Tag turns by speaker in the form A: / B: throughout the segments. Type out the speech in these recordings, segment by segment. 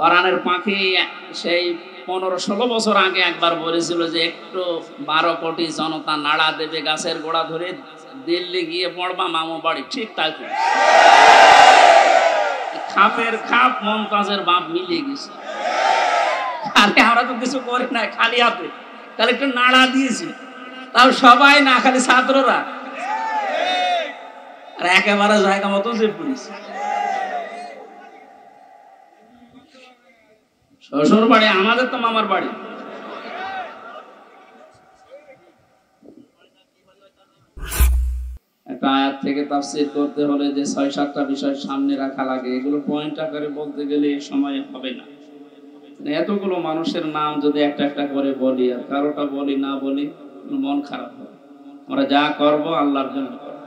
A: কোরআনের পাখি সেই 15-16 বছর আগে একবার বলেছিল যে একটু 12 কোটি জনতা নাড়া দেবে গাছের গোড়া ধরে দিল্লি গিয়ে পড়বা মামু বাড়ি, ঠিক তাই খাপের খাপ মমতাজের বাপ মিলিয়ে গেছে। আরে আমরা তো কিছু করি না, খালি হাতে খালি একটু নাড়া দিয়েছি, তাও সবাই না, খালি ছাত্ররা আর একেবারে জায়গা মতো যে পুলিশ। শ্বশুর বাড়ি আমাদের তো মামার বাড়ি। একটা আয়াত থেকে তাফসীর করতে হলে যে 6-7টা বিষয় সামনে রাখা লাগে, এগুলো পয়েন্ট আকারে বলতে গেলে এই সময় হবে না। এতগুলো মানুষের নাম যদি একটা একটা করে বলি আর কারোটা বলি না বলি মন খারাপ হবে। আমরা যা করব আল্লাহর জন্য করব।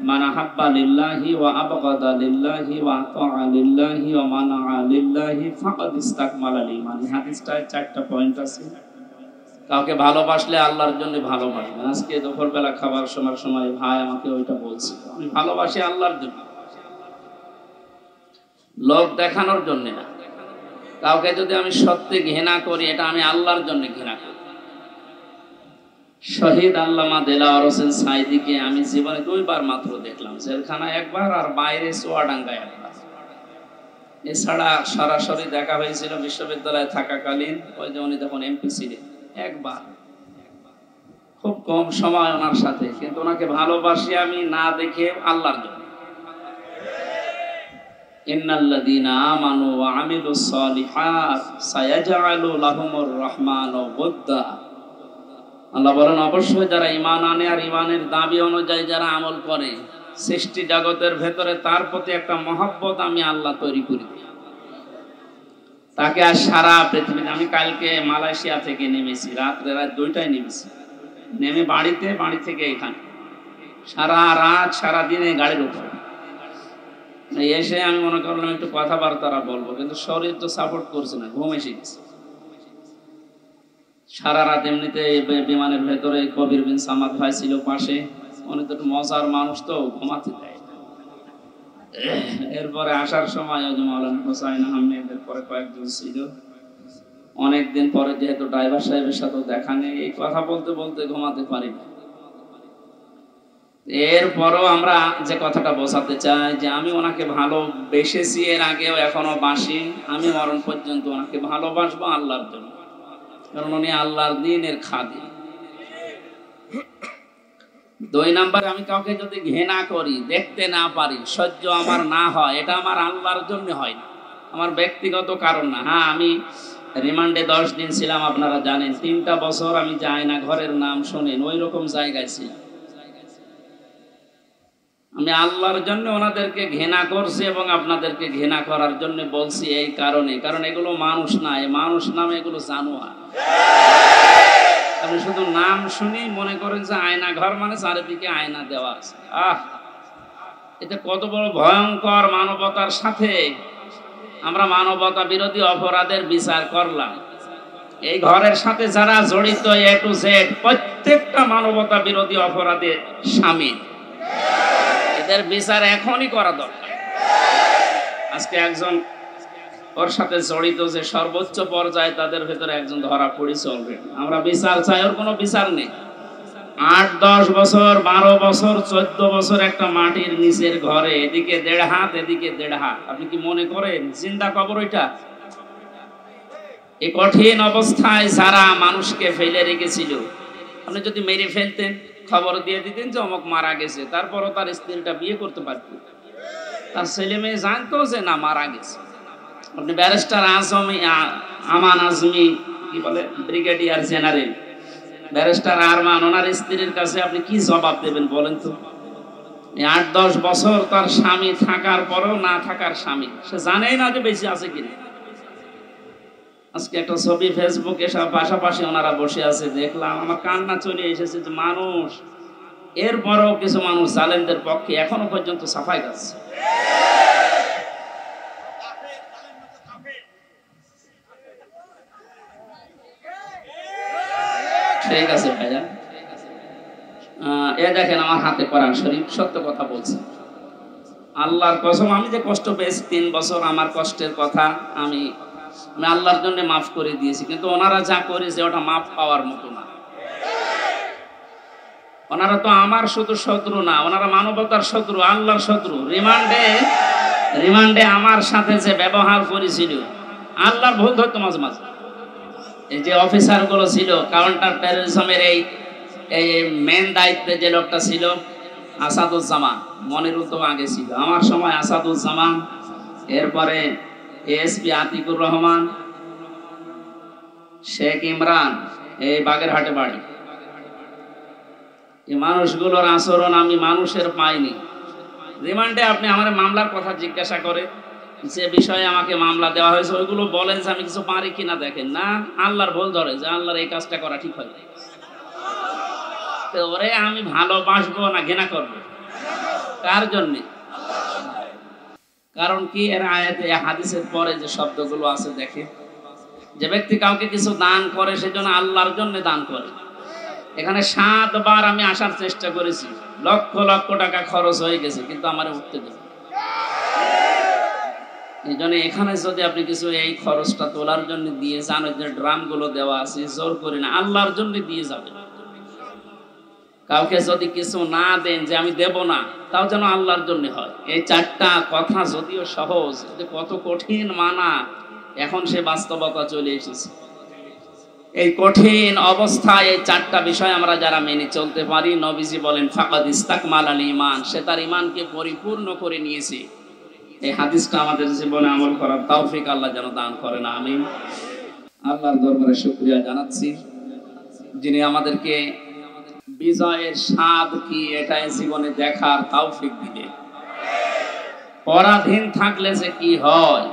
A: মান আহাব্বা লিল্লাহি ওয়া আবগাদা লিল্লাহি ওয়া আতাআ লিল্লাহি ওয়া মানাআ লিল্লাহি ফাকাদ ইসতাকমালাল ঈমান। হাদিসটায় 4টা পয়েন্ট আছে। কাউকে ভালোবাসলে আল্লাহর জন্য ভালোবাসবেন। আজকে দুপুরবেলা খাবার সময় ভাই আমাকে ওইটা বলছে, আমি ভালোবাসি আল্লাহর জন্য, লোক দেখানোর জন্য না। কাউকে যদি আমি সত্যি ঘৃণা করি, এটা আমি আল্লাহর জন্য ঘৃণা করি। শহীদ আল্লামা দেলাওয়ার হোসেন সাঈদীকে আমি জীবনে 2 বার মাত্র দেখলাম, জেলখানায় একবার আর বাইরে চুয়াডাঙ্গায় একবার। এছাড়া সরাসরি দেখা হয়েছিল বিশ্ববিদ্যালয়ে থাকাকালীন, ওই যে উনি যখন এমপি ছিলেন, একবার। খুব কম সময় ওনার সাথে, কিন্তু ওনাকে ভালোবাসি আমি না দেখে আল্লাহর জন্য। ইন্নাল্লাযীনা আমানু ওয়া আমিলুস সালিহাত সায়াজআলু লাহুমুর রহমানু ওয়াদ্দা। আল্লাহ বলেন অবশ্যই যারা ঈমান আনে আর ঈমানের দাবি অনুযায়ী যারা আমল করে, সৃষ্টি জগতের ভেতরে তার প্রতি একটা মহব্বত আমি আল্লাহ তৈরি করি। তাকে আর সারা পৃথিবীতে, আমি কালকে মালয়েশিয়া থেকে নেমেছি, রাত 2টায় নেমেছি, নেমে বাড়ি থেকে এখানে সারা রাত সারা দিনে গাড়ির উপরে এসে আমি মনে করলাম একটু কথাবার্তা বলবো, কিন্তু শরীর তো সাপোর্ট করছে না, ঘুম এসে গেছে। সারা রাত এমনিতে বিমানের ভেতরে কবির বিন সামাদ ভাই ছিল পাশে, উনি তো মজার মানুষ, তো ঘুমাতে দেয়। এরপরে আসার সময় মাওলানা হোসাইন আহমেদের পরে কয়েকজন ছিল। অনেকদিন পরে যেহেতু ড্রাইভার সাহেবের সাথে দেখা নেই, এই কথা বলতে বলতে ঘুমাতে পারি না। এরপরও আমরা যে কথাটা বোঝাতে চাই যে আমি ওনাকে ভালোবেসেছি, এর আগেও এখনো বাসি, আমি মরণ পর্যন্ত ওনাকে ভালোবাসবো আল্লাহর জন্য, কারণ উনি আল্লাহর দ্বীনের খাদিম। 2 নাম্বার, আমি কাউকে যদি ঘৃণা করি, দেখতে না পারি, সহ্য আমার না হয়, এটা আমার আল্লাহর জন্য হয় না, আমার ব্যক্তিগত কারণ না। হ্যাঁ, আমি রিমান্ডে 10 দিন ছিলাম, আপনারা জানেন। 3টা বছর আমি যাই না, ঘরের নাম শোনেন, ওই রকম জায়গায় ছিলাম। আমি আল্লাহর জন্য ওনাদেরকে ঘৃণা করছি এবং আপনাদেরকে ঘৃণা করার জন্য বলছি এই কারণে, কারণ এগুলো মানুষ না, এই মানুষ নামে এগুলো জানোয়ার। আপনি শুধু নাম শুনি মনে করেন যে আয়না ঘর মানে চারিদিকে আয়না দেওয়া আছে। এতে কত বড় ভয়ঙ্কর মানবতার সাথে আমরা মানবতা বিরোধী অপরাধের বিচার করলাম। এই ঘরের সাথে যারা জড়িত A to Z প্রত্যেকটা মানবতা বিরোধী অপরাধে শামিল। এদের বিচার এখনই করা দরকার। আজকে একজন ওর সাথে জড়িত যে সর্বোচ্চ পর্যায়ে, তাদের ভেতরে একজন ধরা পড়েছে অলরেডি। আমরা বিচার চাই, ওর কোনো বিচার নেই। 8-10 বছর, 12 বছর, 14 বছর একটা মাটির নিচের ঘরে, এদিকে 1.5 হাত, এদিকে 1.5 হাত। আপনি কি মনে করেন জিন্দা কবর ওইটা? এই কঠিন অবস্থায় যারা মানুষকে ফেলে রেখেছিল, আপনি যদি মেরে ফেলতেন, খবর দিয়ে দিতেন যে অমুক মারা গেছে, তারপরও তার স্ত্রীটা বিয়ে করতে পারতেন, তার ছেলে মেয়ে জানতো যে না মারা গেছে। আপনি ব্যারিস্টার আমান আজমি, কি বলে, ব্রিগেডিয়ার জেনারেল ব্যারিস্টার আরমান, ওনার স্ত্রীর কাছে আপনি কি জবাব দেবেন বলেন তো? 8-10 বছর তার স্বামী থাকার পরও না থাকার স্বামী, সে জানেই না যে বেঁচে আছে কিনা। আজকে একটা ছবি ফেসবুকে সব পাশাপাশি ওনারা বসে আছে, দেখলাম, আমার কান্না চলে এসেছে যে মানুষ, এরপরও কিছু মানুষ জালেমদের পক্ষে এখনো পর্যন্ত সাফাই গাচ্ছে। ঠিক আছে ভাইয়া, দেখেন আমার হাতে কোরআন শরীফ, সত্য কথা বলছি। আল্লাহর কসম, আমি যে কষ্ট পেয়েছি 3 বছর, আমার কষ্টের কথা আমি আল্লাহর জন্য মাফ করে দিয়েছি, কিন্তু ওনারা যা করেছে ওটা মাফ পাওয়ার মতো না। ওনারা তো আমার শুধু শত্রু না, ওনারা মানবতার শত্রু, আল্লাহর শত্রু। রিমান্ডে আমার সাথে যে ব্যবহার করেছিল, আল্লাহর ভুল ধরতো মাঝে মাঝে। এই যে অফিসার গুলো ছিল কাউন্টার টেররিজমের, এই মেন দায়িত্বে যে লোকটা ছিল আসাদুজ্জামান, মনিরুল তো আগে ছিল, আমার সময় আসাদুজ্জামান, এরপরে এএসপি আতিকুর রহমান, শেখ ইমরান, এই বাগেরহাটে বাড়ি। এই মানুষগুলোর আচরণ আমি মানুষের পাইনি। রিমান্ডে আপনি আমার মামলার কথা জিজ্ঞাসা করে, যে বিষয়ে আমাকে মামলা দেওয়া হয়েছে ওইগুলো বলেন যে আমি কিছু পারি কিনা, দেখেন না আল্লাহর ভুল ধরে যে আল্লাহর এই কাজটা করা ঠিক হয়। তো ওরে আমি ভালোবাসবো না ঘৃণা করবো? কার জন্যে? কারণ কি, এর আয়াতে হাদিসের পরে যে শব্দগুলো আছে দেখে, যে ব্যক্তি কাউকে কিছু দান করে সেজন্য আল্লাহর জন্য দান করে। এখানে 7 বার আমি আসার চেষ্টা করেছি, লক্ষ লক্ষ টাকা খরচ হয়ে গেছে, কিন্তু আমার উঠতে দেবে। এই জন্য এখানে যদি আপনি কিছু এই খরচটা তোলার জন্য দিয়ে যান, ওই যে ড্রাম গুলো দেওয়া আছে, জোর করে না, আল্লাহর জন্য দিয়ে যাবেন। কাউকে যদি কিছু না দেন যে আমি দেব না, তাও যেন আল্লাহর জন্য হয়। এই 4টা কথা যদিও সহজ, কত কঠিন মানা, এখন সে বাস্তবতা চলে এসেছে। এই কঠিন অবস্থায় এই 4টা বিষয় আমরা যারা মেনে চলতে পারি, নবীজি বলেন ফাকাদ ইস্তাকমালাল ঈমান, সে তার ঈমানকে পরিপূর্ণ করে নিয়েছে। এই হাদিসটা আমাদের জীবনে আমল করার তৌফিক আল্লাহ যেন দান করেন, আমিন। আল্লাহর দরবারে শুকরিয়া জানাচ্ছি, যিনি আমাদেরকে বিজয়ের স্বাদ কি এটাই জীবনে দেখার তৌফিক দিলেন। পরাধীন থাকলে যে কি হয়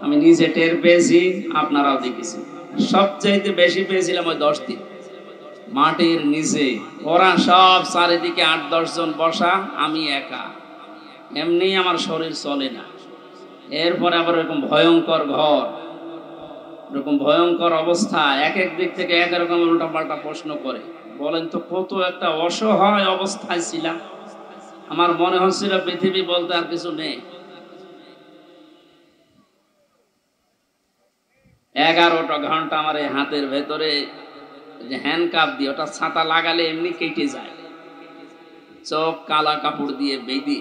A: আমি নিজে টের পেয়েছি, আপনারাও দেখেছি। সবচাইতে বেশি পেয়েছিলাম ওই 10 দিন মাটির নিচে, ওরা সব চারিদিকে 8-10 জন বসা, আমি একা, এমনি আমার শরীর চলে না। এরপরে আবার এরকম ভয়ঙ্কর ঘর, এরকম ভয়ঙ্কর অবস্থা, এক এক দিক থেকে এক রকম উল্টাপাল্টা প্রশ্ন করে। বলেন তো কত একটা অসহায় অবস্থায় ছিলাম। আমার মনে হচ্ছিল পৃথিবী বলতে আর কিছু নেই। 11টা ঘন্টা আমার এই হাতের ভেতরে যে হ্যান্ডকাপ দিয়ে, ওটা ছাতা লাগালে এমনি কেটে যায়, চোখ কালা কাপড় দিয়ে বেঁধে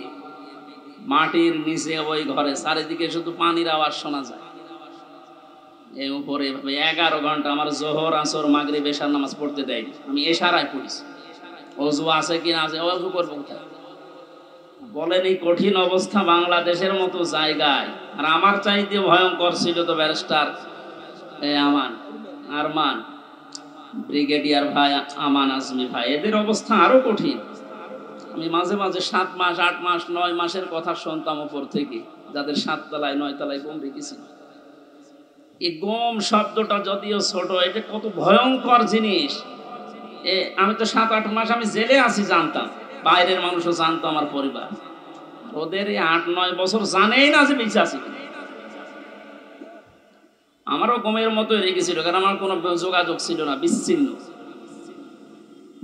A: মাটির নিচে ওই ঘরে, চারিদিকে শুধু পানির আওয়াজ শোনা যায়। এই উপরে 11 ঘন্টা আমার জোহর, আসর, মাগরিব, এশার নামাজ পড়তে দেয়নি। আমি এশারায় পড়েছি, অজু আছে কিনা, আছে, অজু করবো কোথায়? বলেন এই কঠিন অবস্থা বাংলাদেশের মতো জায়গায়। আর আমার চাইতে ভয়ঙ্কর ছিল তো ব্যারিস্টার আরমান, ব্রিগেডিয়ার ভাই আমান আজমি ভাই, এদের অবস্থা আরো কঠিন। আমি মাঝে মাঝে 7 মাস, 8 মাস, 9 মাসের কথা শুনতাম উপর থেকে, যাদের 7 তলায় 9 তলায় গম রেখেছি। এই গম শব্দটা যদিও ছোট, এটা কত ভয়ঙ্কর জিনিস। আমি তো 7-8 মাস আমি জেলে আছি জানতাম, বাইরের মানুষও জানতো, আমার পরিবার। ওদের এই 8-9 বছর জানেই না যে বেঁচে আছি। আমারও গমের মতো রেখেছিল, কারণ আমার কোনো যোগাযোগ ছিল না, বিচ্ছিন্ন।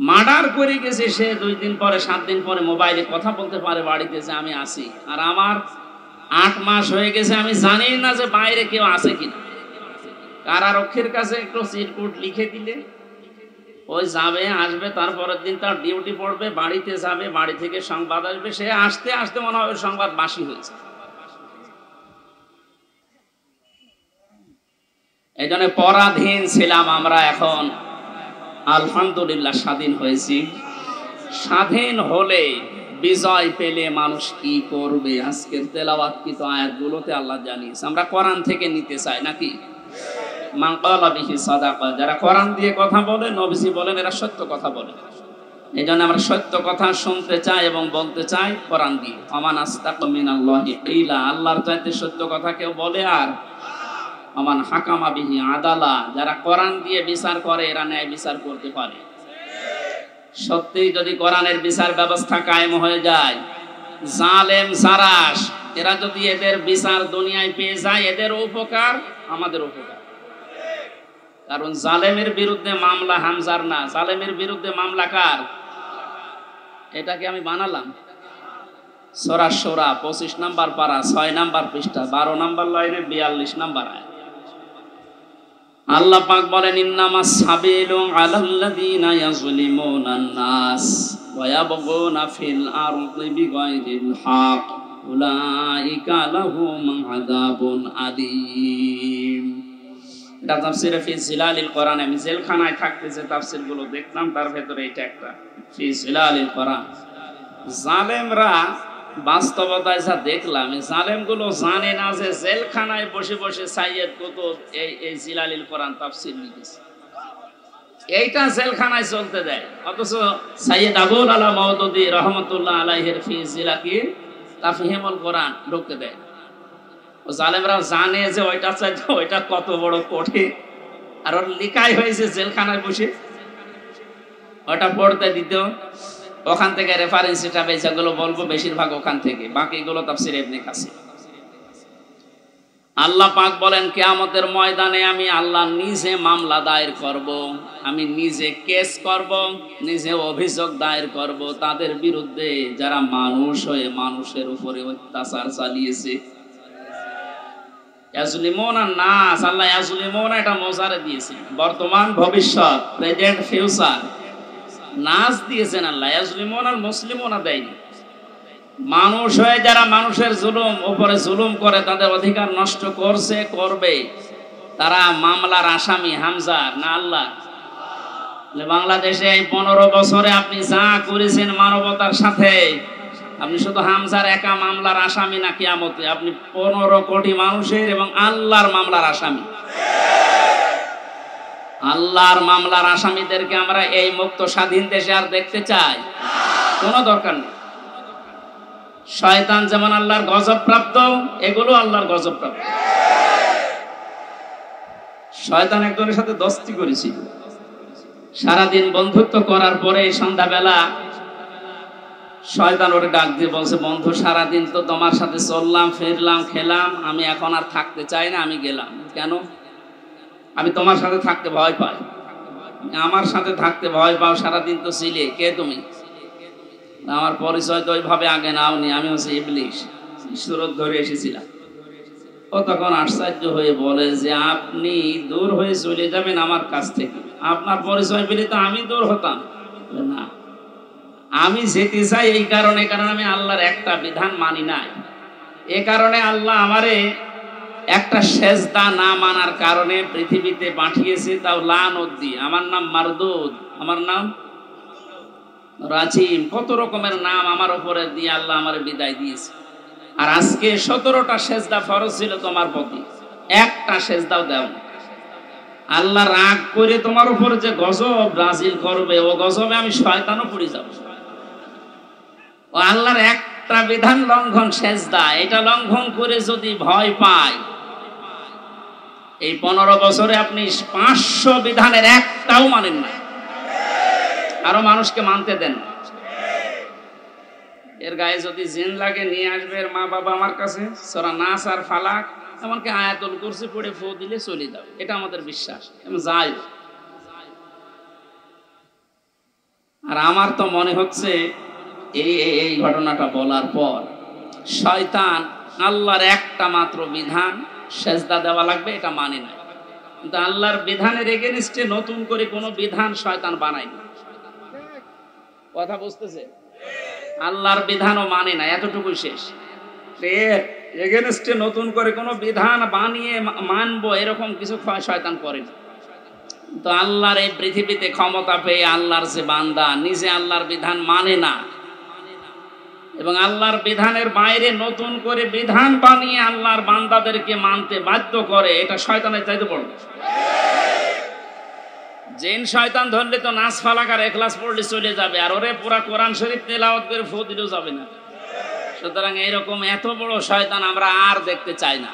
A: মার্ডার করে গেছে সে 2 দিন পরে, 7 দিন পরে মোবাইলে কথা বলতে পারে বাড়িতে যে আমি আছি। আর আমার 8 মাস হয়ে গেছে, আমি জানি না যে বাইরে কেউ আছে কিনা। কারারক্ষীর কাছে একটু চিরকুট লিখে দিলে ওই যাবে, আসবে, তারপরের দিন তার ডিউটি পড়বে, বাড়িতে যাবে, বাড়ি থেকে সংবাদ আসবে, সে আসতে আসতে মনে হয় সংবাদ বাসি হয়েছে। এই জন্য পরাধীন ছিলাম আমরা, এখন আলহামদুলিল্লাহ স্বাধীন হয়েছি। স্বাধীন হলে, বিজয় পেলে মানুষ কি করবে, আজকের তেলাওয়াতকৃত আয়াতগুলোতে আল্লাহ জানিয়েছে। আমরা কোরআন থেকে নিতে চাই নাকি? মান ক্বালা বিহি সাদাকা, যারা কোরআন দিয়ে কথা বলে, নবীজি বলেন এরা সত্য কথা বলে। এই জন্য আমরা সত্য কথা শুনতে চাই এবং বলতে চাই কোরআন দিয়ে। আমান আস্তাক মিনাল্লাহি কিলা, আল্লাহর চাইতে সত্য কথা কেউ বলে? আর আমান হাকামা বিহি আদালা, যারা কোরআন দিয়ে বিচার করে এরা ন্যায় বিচার করতে পারে। সত্যি যদি কোরআনের বিচার ব্যবস্থা কায়েম হয়ে যায়, জালেম জারাস এরা যদি এদের বিচার দুনিয়ায় পেয়ে যায়, এদের উপকার আমাদের উপকার। কারণ জালেমের বিরুদ্ধে মামলা হামজার না, জালেমের বিরুদ্ধে মামলা কার? এটাকে আমি বানালাম। সূরা শূরা 25 নম্বর পারা 6 নম্বর পৃষ্ঠা 12 নম্বর লাইনে 42 নম্বর আয়াত। আল্লাহ পাক বলেন ইন্নামাস সাবিলু আলাল্লাযিনা ইয়াজলিমুনান নাস ওয়া ইয়াবগুনা ফিল আরদি বিগাইরিল হক উলাইকা লাহুম আযাবুন আলীম। এটা তাফসীরে ফি জিলালিল কোরআন। আমি জেলখানায় থাকতে যে তাফসীরগুলো দেখলাম তার ভেতরে এটা একটা ফি জিলালিল কোরআন। জালেমরা বাস্তবতায় যা দেখলাম, এই জালেমগুলো জানে না যে জেলখানায় বসে বসে সাইয়্যেদ কুতুব এই জিলালিল কোরআন তাফসীর লিখেছে। এইটা জেলখানায় চলতে দেয়, অথচ সাইয়্যেদ আবুল আলা মাওদুদী রহমাতুল্লাহ আলাইহির ফি জিলাকি তাফহিমুল কোরআন ঢুকতে দেয়। ও জালেমরা জানে যে ওইটা চাইতে ওইটা কত বড় কঠিন, আর ওর লেখাই হয়েছে জেলখানায় বসে ওটা পড়তে দিত। ওখান থেকে রেফারেন্স হিসাবে যেগুলো বলবো বেশিরভাগ ওখান থেকে, বাকিগুলো তাফসীর ইবনে কাসির। আল্লাহ পাক বলেন কিয়ামতের ময়দানে আমি আল্লাহ নিজে মামলা দায়ের করব, আমি নিজে কেস করব, নিজে অভিযোগ দায়ের করব তাদের বিরুদ্ধে যারা মানুষ হয়ে মানুষের উপরে অত্যাচার চালিয়েছে। ইয়াজলিমুনা নাস, আল্লাহ ইয়াজলিমুনা এটা মোজারে দিয়েছেন, বর্তমান ভবিষ্যৎ প্রেজেন্ট ফিউচার নাস দিয়েছেন আল্লাহ। ইয়াজলিমুনা আল মুসলিমুনা দেয়নি। মানুষ হয়ে যারা মানুষের জুলুম উপরে জুলুম করে, তাদের অধিকার নষ্ট করছে করবে, তারা মামলার আসামি হামজা না আল্লাহ? বাংলাদেশে এই 15 বছরে আপনি যা করেছেন মানবতার সাথে, আপনি শুধু হামজার একা মামলার আসামি না, কিয়ামতে আপনি 15 কোটি মানুষের এবং আল্লাহর মামলার আসামি। আল্লাহর মামলার আসামিদেরকে আমরা এই মুক্ত স্বাধীন দেশে আর দেখতে চাই? কোনো দরকার নেই। শয়তান যেমন আল্লাহর গজব প্রাপ্ত, এগুলো আল্লাহর গজব প্রাপ্ত। শয়তান একজনের সাথে দোস্তি করেছিল, সারাদিন বন্ধুত্ব করার পরে সন্ধ্যাবেলা শয়তান ওরে ডাক দিয়ে বলছে, বন্ধু সারাদিন তো তোমার সাথে চললাম ফিরলাম খেলাম, আমি এখন আর থাকতে চাই না, আমি গেলাম। কেন? আমি তোমার সাথে থাকতে ভয় পাই। আমার সাথে থাকতে ভয় পাও? সারাদিন তো ছিলে, কে তুমি? আমার পরিচয় তো ওইভাবে আগে নাওনি, আমি হচ্ছে ইবলিশ, সুরত ধরে এসেছিলাম। ও তখন আশ্চর্য হয়ে বলে যে আপনি দূর হয়ে চলে যাবেন আমার কাছ থেকে, আপনার পরিচয় পেলে তো আমি দূর হতাম না। আমি যেতে চাই এই কারণে, কারণ আমি আল্লাহর একটা বিধান মানি নাই। এ কারণে আল্লাহ আমারে একটা সেজদা না মানার কারণে পৃথিবীতে পাঠিয়েছে, তাও লানত দিয়ে। আমার নাম মারদুদ, আমার নাম রাজিম, কত রকমের নাম আমার উপরে দিয়ে আল্লাহ আমার বিদায় দিয়েছে। আর আজকে 17টা সেজদা ফরজ ছিল তোমার প্রতি, একটা সেজদাও দাও। আল্লাহ রাগ করে তোমার উপর যে গজব নাজিল করবে, ও গজবে আমি শয়তানও পড়ে যাব। ও আল্লাহর একটা বিধান লঙ্ঘন সেজদা, এটা লঙ্ঘন করে যদি ভয় পায়, এই 15 বছরে আপনি 500 বিধানের একটাও মানেন না, আরো মানুষকে মানতে দেন। এর গায়ে যদি জিন লাগে নিয়ে আসবে এর মা বাবা আমার কাছে, সূরা নাস আর ফালাক এমনকি আয়াতুল কুরসি পড়ে ফু দিলে চলে যাবে, এটা আমাদের বিশ্বাস। যাই, আর আমার তো মনে হচ্ছে এই ঘটনাটা বলার পর শয়তান আল্লাহর একটা মাত্র বিধান সেজদা দেওয়া লাগবে এটা মানে না, কিন্তু আল্লাহর বিধানের এগেইনস্টে নতুন করে কোনো বিধান শয়তান বানায়নি। কথা বুঝতেছে? আল্লাহর বিধানও মানে না, এতটুকু শেষ। এগেইনস্টে নতুন করে কোনো বিধান বানিয়ে মানবো এরকম কিছু শয়তান করে না। তো আল্লাহর এই পৃথিবীতে ক্ষমতা পেয়ে আল্লাহর যে বান্দা নিজে আল্লাহর বিধান মানে না এবং আল্লাহর বিধানের বাইরে নতুন করে বিধান বানিয়ে আল্লাহর বান্দাদেরকে মানতে বাধ্য করে, এটা শয়তানের চাইতে বড়। জিন শয়তান ধরলে তো নাস ফালাক আর ইখলাস পড়লে চলে যাবে, আর ওরে পুরা কোরআন শরীফ তেলাওয়াত করে ফু দিলেও যাবে না। সুতরাং এইরকম এত বড় শয়তান আমরা আর দেখতে চাই না।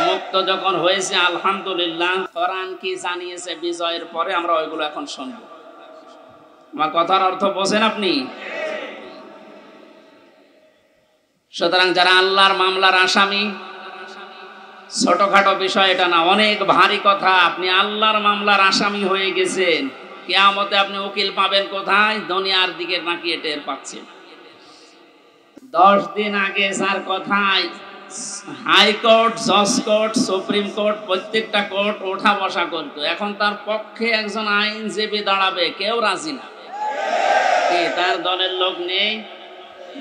A: মুক্ত যখন হয়েছে আলহামদুলিল্লাহ, কোরআন কি জানিয়েছে বিজয়ের পরে আমরা ওইগুলো এখন শুনব। আমার কথার অর্থ বোঝেন আপনি? সুতরাং যারা আল্লাহর মামলার আসামি, ছোটখাটো বিষয় এটা না, অনেক ভারী কথা। আপনি আল্লাহর মামলার আসামি হয়ে গেছেন, কিয়ামতে আপনি উকিল পাবেন কোথায়? দুনিয়ার দিকে নাকি টের পাচ্ছেন। 10 দিন আগে স্যার কথায় হাইকোর্ট, জজ কোর্ট, সুপ্রিম কোর্ট প্রত্যেকটা কোর্ট ওঠা বসা করতো। এখন তার পক্ষে একজন আইনজীবী দাঁড়াবে, কেউ রাজি না। তার দলের লোক নেই।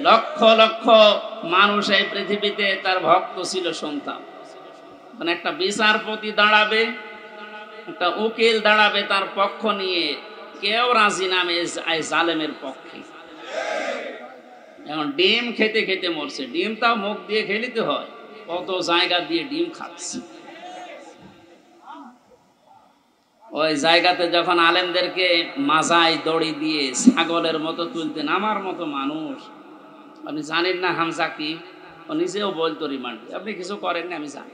A: লক্ষ লক্ষ মানুষ এই পৃথিবীতে তার ভক্ত ছিল, সন্তান। মানে একটা বিচারপতি দাঁড়াবে, একটা উকিল দাঁড়াবে তার পক্ষ নিয়ে, কেউ রাজি নামে জালেমের পক্ষে। এখন ডিম খেতে খেতে মরছে। ডিমটাও মুখ দিয়ে খেলিতে হয়, কত জায়গা দিয়ে ডিম খাচ্ছে। ওই জায়গাতে যখন আলেমদেরকে মাজায় দড়ি দিয়ে ছাগলের মতো তুলতেন, আমার মতো মানুষ, আপনি জানেন না হামজা কি? ও নিজেও বলতো রিমান্ডে, আপনি কিছু করেন না আমি জানি,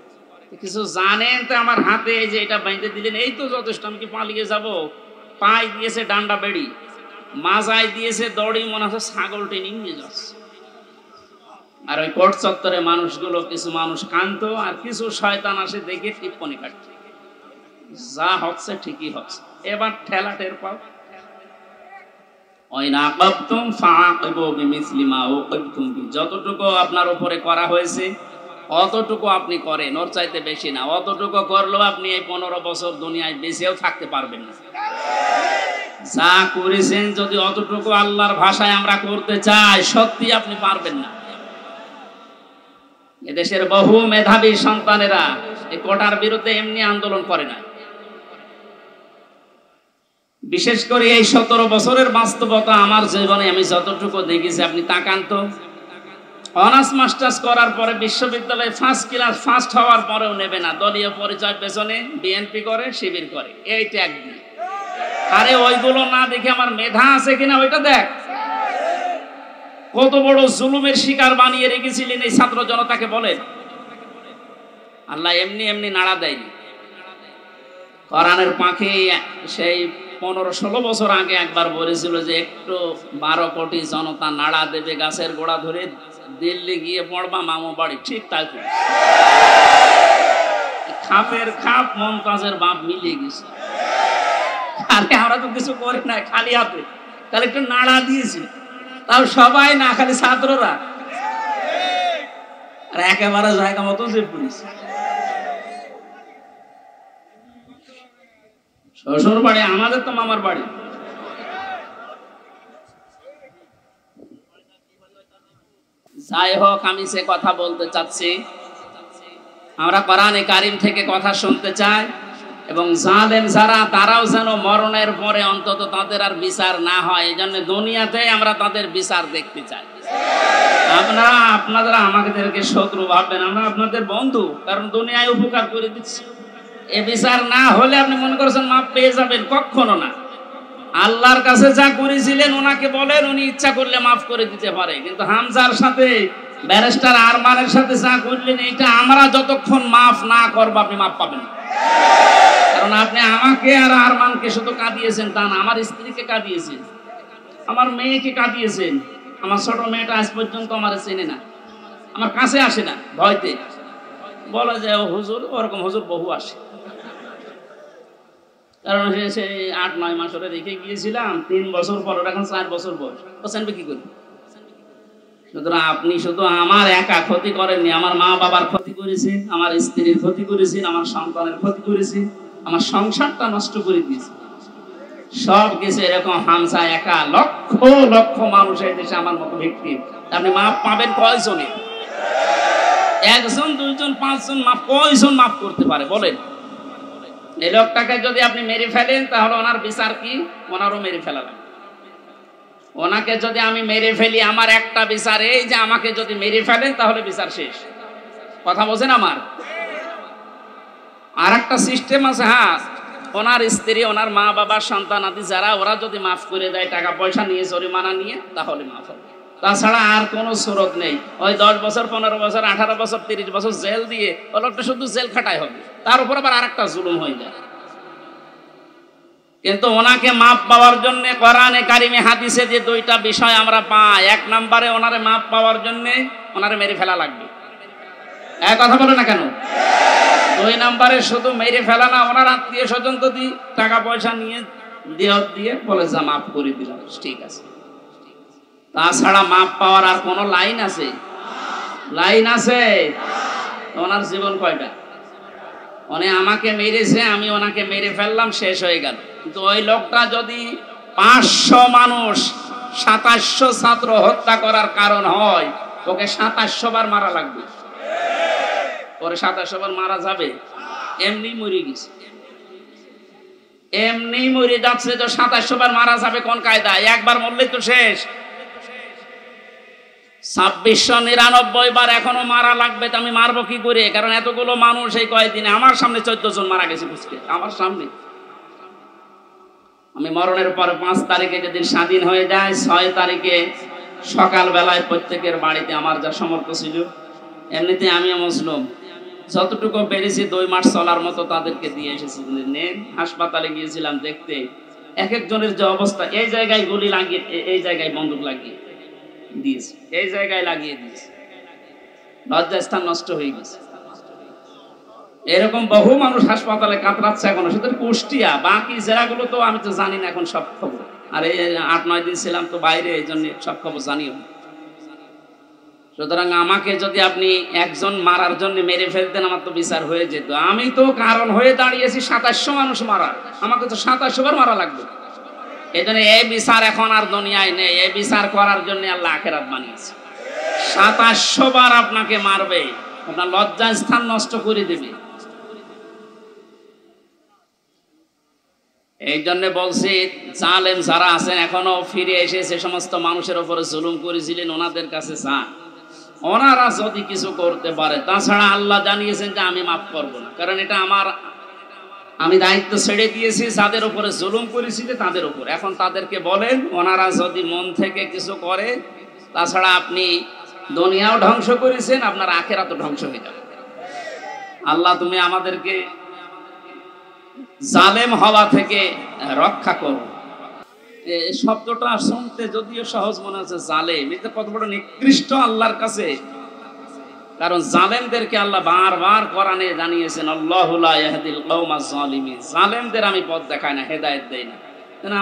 A: কিছু জানেন তো আমার হাতে এই যে এটা বাইন্ধে দিলেন, এই তো যথেষ্ট, আমি কি পালিয়ে যাব? পায়ে দিয়েছে ডান্ডা বেড়ি, মাজায় দিয়েছে দড়ি, মনে হচ্ছে ছাগল টেনে নিয়ে যাচ্ছে। আর ওই কোর্ট চত্বরে মানুষগুলো, কিছু মানুষ কান্ত আর কিছু শয়তান আসে দেখে টিপ্পনি কাটছে, যা হচ্ছে ঠিকই হচ্ছে। এবার ঠেলা টের পাও। যতটুকু আপনার উপরে করা হয়েছে অতটুকু আপনি করেন, ওর চাইতে বেশি না। অতটুকু করলেও আপনি এই 15 বছর দুনিয়ায় বেঁচেও থাকতে পারবেন না। যা করেছেন যদি অতটুকু আল্লাহর ভাষায় আমরা করতে চাই, সত্যি আপনি পারবেন না। এদেশের বহু মেধাবী সন্তানেরা এই কোটার বিরুদ্ধে এমনি আন্দোলন করে না। বিশেষ করে এই 17 বছরের বাস্তবতা আমার জীবনে আমি যতটুকু দেখেছি, আপনি তাকান তো। অনার্স মাস্টার্স করার পরে বিশ্ববিদ্যালয়ে ফার্স্ট ক্লাস ফার্স্ট হওয়ার পরেও নেবে না, দলীয় পরিচয় পেছনে বিএনপি করে, শিবির করে, এই ট্যাগ দিয়ে। আরে ওইগুলো না দেখে আমার মেধা আছে কিনা ওইটা দেখ। কত বড় জুলুমের শিকার বানিয়ে রেখেছিলেন এই ছাত্র জনতাকে বলেন। আল্লাহ এমনি এমনি নাড়া দেয়নি। কোরআনের পাখি সেই 15-16 বছর আগে একবার বলেছিল যে একটু 12 কোটি জনতা নাড়া দেবে গাছের গোড়া ধরে, দিল্লি গিয়ে পড়বা মামু বাড়ি। ঠিক তাই খাপের খাপ মমতাজের বাপ মিলিয়ে গেছে। আরে আমরা তো কিছু করি না, খালি হাতে, তাহলে একটু নাড়া দিয়েছি, তাও সবাই না, খালি ছাত্ররা। আর একেবারে জায়গা মতো যে পুলিশ। শ্বশুর বাড়ি আমাদের তো মামার বাড়ি। যাই হোক, আমি সে কথা বলতে চাচ্ছি, আমরা কোরআনে কারিম থেকে কথা শুনতে চাই, এবং জালেম যারা তারাও যেন মরণের পরে অন্তত তাদের আর বিচার না হয়, এই জন্য দুনিয়াতে আমরা তাদের বিচার দেখতে চাই। আপনারা আমাদেরকে শত্রু ভাববেন, আমরা আপনাদের বন্ধু, কারণ দুনিয়ায় উপকার করে দিচ্ছি। এ বিচার না হলে আপনি মনে করছেন মাপ পেয়ে যাবেন, কখনো না। আল্লাহর কাছে যা করেছিলেন ওনাকে বলেন, উনি ইচ্ছা করলে মাফ করে দিতে পারে। কিন্তু হামজার সাথে, ব্যারিস্টার আরমানের সাথে যা করলেন, এটা আমরা যতক্ষণ মাফ না করবো আপনি মাফ পাবেন না। কারণ আপনি আমাকে আর আরমানকে শুধু কাঁদিয়েছেন তা না, আমার স্ত্রীকে কাঁদিয়েছেন, আমার মেয়েকে কাঁদিয়েছেন। আমার ছোট মেয়েটা আজ পর্যন্ত আমার চেনে না, আমার কাছে আসে না, ভয়তে বলে যে ও হুজুর, ওরকম হুজুর বহু আসে। কারণ সে 8-9 মাস ওরা রেখে গিয়েছিলাম, 3 বছর পর, ওর এখন 4 বছর বয়স, ও জানবে কি করি? সুতরাং আপনি শুধু আমার একা ক্ষতি করেননি, আমার মা বাবার ক্ষতি করেছেন, আমার স্ত্রীর ক্ষতি করেছেন, আমার সন্তানের ক্ষতি করেছেন, আমার সংসারটা নষ্ট করে দিয়েছে। সব কিছু এরকম হামজা একা, লক্ষ লক্ষ মানুষ এই দেশে আমার মতো ব্যক্তি। আপনি মাপ পাবেন কয়জনে? 1 জন, 2 জন, 5 জন মাপ, কয়জন মাপ করতে পারে বলেন? এই লোকটাকে যদি আপনি মেরে ফেলেন তাহলে ওনার বিচার কি? ওনারও মেরে ফেলা লাগবে। ওনাকে যদি আমি মেরে ফেলি, আমার একটা বিচার এই যে আমাকে যদি মেরে ফেলেন তাহলে বিচার শেষ। কথা বোঝেন আমার? আর একটা সিস্টেম আছে, হ্যাঁ, ওনার স্ত্রী, ওনার মা বাবা, সন্তান আদি যারা, ওরা যদি মাফ করে দেয়, টাকা পয়সা নিয়ে, জরিমানা নিয়ে, তাহলে মাফ হবে। তাছাড়া আর কোনো সুরত নেই। ওই 10 বছর, 15 বছর, 18 বছর, 30 বছর জেল দিয়ে ও লোকটা শুধু জেল খাটাই হবে, তার উপর আবার আরেকটা জুলুম হয়ে যায়। কিন্তু ওনাকে মাপ পাওয়ার জন্য কোরআনে কারিমে হাদিসে যে 2টা বিষয় আমরা পাই, 1 নম্বরে ওনারে মাপ পাওয়ার জন্য ওনারে মেরে ফেলা লাগবে। এক কথা বলে না কেন? 2 নম্বরে শুধু মেরে ফেলা না, ওনার আত্মীয় স্বজন যদি টাকা পয়সা নিয়ে দিয়ে বলে যা মাফ করে দিলাম, ঠিক আছে। তাছাড়া মাপ পাওয়ার আর কোনো লাইন আছে? লাইন আছে? ওনার জীবন কয়টা? উনি আমাকে মেরেছে, আমি ওনাকে মেরে ফেললাম, শেষ হয়ে গেল। কিন্তু ওই লোকটা যদি 500 মানুষ 2700 ছাত্র হত্যা করার কারণ হয়, ওকে 2700 বার মারা লাগবে। পরে 2700 বার মারা যাবে? এমনি মরে গেছে, এমনি মরে যাচ্ছে। তো 2700 বার মারা যাবে কোন কায়দায়? একবার মরলেই তো শেষ। 2699 বার এখনো মারা লাগবে। তো আমি মারবো কি করে? কারণ এতগুলো মানুষ এই কয়েকদিনে আমার সামনে 14 জন মারা গেছে বুঝতে, আমার সামনে। আমি মরণের পর 5 তারিখে যেদিন স্বাধীন হয়ে যায়, 6 তারিখে সকাল বেলায় প্রত্যেকের বাড়িতে আমার যা সমর্থ ছিল, এমনিতে আমিও মুসলিম, যতটুকু পেরেছি 2 মাস চলার মতো তাদেরকে দিয়ে এসেছি। হাসপাতালে গিয়েছিলাম দেখতে, এক একজনের যে অবস্থা, এই জায়গায় গুলি লাগিয়ে, এই জায়গায় বন্দুক লাগিয়ে দিয়েছে, এই জায়গায় লাগিয়ে দিয়েছে, লজ্জাস্থান নষ্ট হয়ে গেছে। এরকম বহু মানুষ হাসপাতালে কাতরাচ্ছে এখনো। শুধু কুষ্টিয়া, বাকি জেলাগুলো তো আমি তো জানি না এখন সব খবর। আর এই 8-9 দিন ছিলাম তো বাইরে, এই জন্য সব খবর জানিও। সুতরাং আমাকে যদি আপনি একজন মারার জন্য মেরে ফেলতেন, আমার তো বিচার হয়ে যেত। আমি তো কারণ হয়ে দাঁড়িয়েছি 2700 মানুষ মারা, আমাকে তো 2700 বার মারা লাগবে। এই জন্য এই বিচার এখন আর দুনিয়ায় নেই। এই বিচার করার জন্য আল্লাহ আখিরাত বানিয়েছে। 2700 বার আপনাকে মারবে, আপনার লজ্জা স্থান নষ্ট করে দেবে। এই জন্য বলছি, জালেম যারা আছেন এখনো ফিরে এসে সে সমস্ত মানুষের উপরে জুলুম করেছিলেন, ওনাদের কাছে যান। ওনারা যদি কিছু করতে পারে, তাছাড়া আল্লাহ জানিয়েছেন যে আমি মাফ করব না। কারণ এটা আমি দায়িত্ব ছেড়ে দিয়েছি যাদের উপরে জুলুম করেছি তাদের উপর। এখন তাদেরকে বলেন, ওনারা যদি মন থেকে কিছু করে, তাছাড়া আপনি দুনিয়াও ধ্বংস করেছেন, আপনার আখিরাতও ধ্বংস হয়ে যাবে। আল্লাহ তুমি আমাদেরকে জালেম হওয়া থেকে রক্ষা করো। এই শব্দটা শুনতে যদিও সহজ মনে হচ্ছে, জালেম, এটা কত বড় নিকৃষ্ট আল্লাহর কাছে। কারণ জালেমদেরকে আল্লাহ বারবার কোরআনে জানিয়েছেন, আল্লাহু লা ইয়াহদিল কওমাজ জালিমিন, জালেমদের আমি পথ দেখাই না, হেদায়েত দেই না।